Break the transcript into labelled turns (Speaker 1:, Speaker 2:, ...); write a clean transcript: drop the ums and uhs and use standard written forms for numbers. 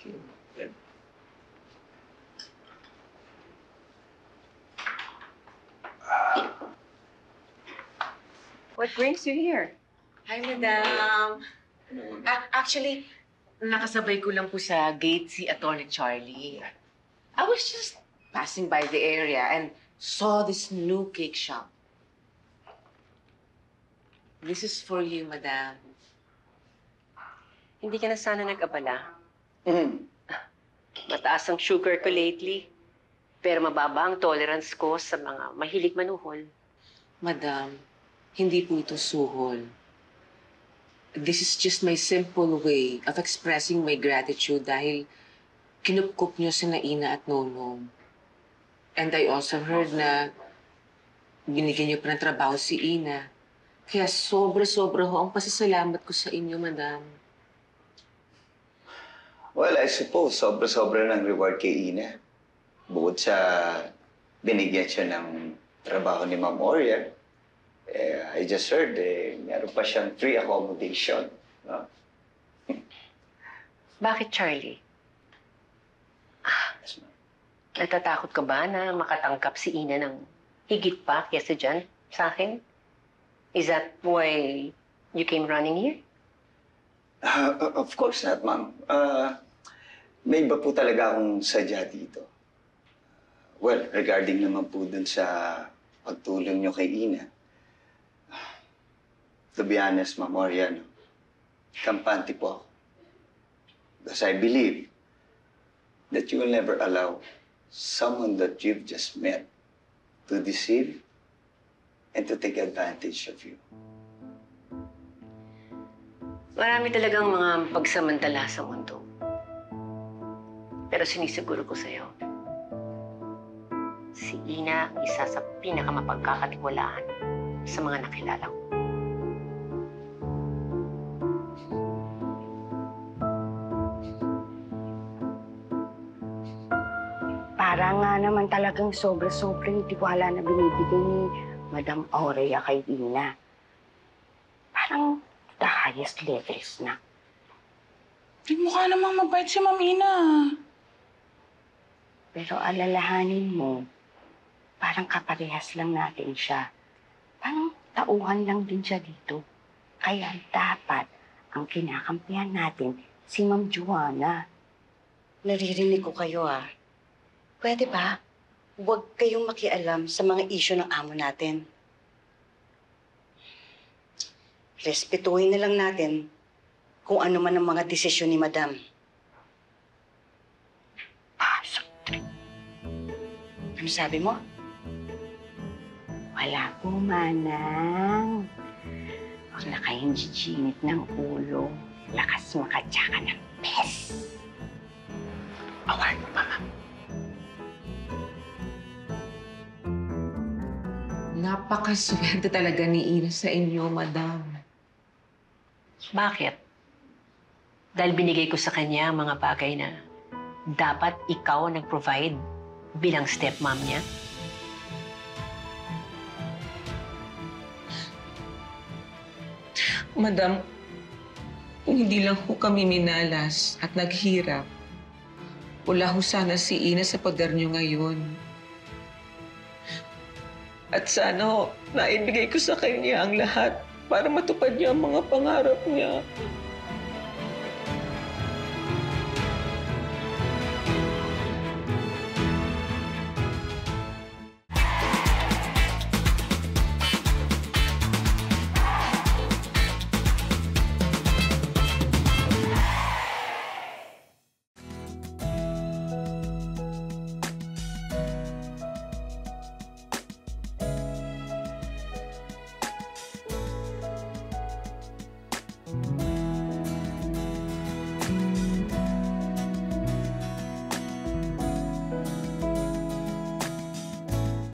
Speaker 1: you.
Speaker 2: What brings you here?
Speaker 3: Hi, madam. Actually,
Speaker 2: Nakasabay ko lang po sa gate si Atty. Charlie. I was just passing by the area and saw this new cake shop. This is for you, madam.
Speaker 3: hindi ka na sana nag-abala.
Speaker 1: Mm.
Speaker 3: Mataas ang sugar ko lately. Pero mababa ang tolerance ko sa mga mahilig manuhol.
Speaker 2: Madam, hindi po ito suhol. This is just my simple way of expressing my gratitude dahil kinupkup niyo si Naina at Nonong. And I also heard na binigyan niyo pa ng trabaho si Ina. Kaya sobra-sobra ho ang pasasalamat ko sa inyo, madam.
Speaker 1: Well, I suppose sobra-sobra ng reward kay Ina. Bukod sa binigyan siya ng trabaho ni Ma'am Oriel, I just heard meron pa siyang free accommodation. No?
Speaker 3: Bakit, Charlie?
Speaker 1: Yes, ma'am.
Speaker 3: Natatakot ka ba na makatangkap si Ina ng higit pa kesa dyan sa akin? Is that why you came running here?
Speaker 1: Of course not, ma'am. May iba po talaga akong sadya dito. Well, regarding naman po dun sa pagtulong nyo kay Ina, to be honest, Ma'am Oriano, kampante po ako. Because I believe that you will never allow someone that you've just met to deceive and to take advantage of you.
Speaker 3: Marami talagang mga pagsamantala sa mundo. Pero sinisiguro ko sa'yo, si Ina ang isa sa pinakamapagkakatiwalaan sa mga nakilala ko.
Speaker 4: Para nga naman talagang sobra-sobrang tiwala na binibigay ni Madam Aurea kay Ina. Parang the highest levels na.
Speaker 5: Di mukha namang mabait si Ma'am Ina.
Speaker 4: Pero alalahanin mo, parang kaparehas lang natin siya. Parang tauhan lang din siya dito. Kaya dapat ang kinakampihan natin si Ma'am Joanna.
Speaker 6: Naririnig ko kayo Pwede ba? Huwag kayong makialam sa mga isyu ng amo natin. Respetuhin na lang natin kung ano man ang mga desisyon ni Madam.
Speaker 4: Pasok.
Speaker 6: Ano sabi mo?
Speaker 4: Wala po, Manang. Huwag na kayong jijinit ng ulo. Lakas makatsaka ng pes.
Speaker 5: Awarin mo pa, ma'am.
Speaker 2: Napakaswerte talaga ni Ina sa inyo, madam.
Speaker 3: Bakit? Dahil binigay ko sa kanya ang mga bagay na dapat ikaw ang nag-provide bilang stepmom niya.
Speaker 2: Madam, kung hindi lang ho kami minalas at naghirap, wala ho sana si Ina sa poder niyo ngayon. At sana ho, naibigay ko sa kanya ang lahat para matupad niya ang mga pangarap niya.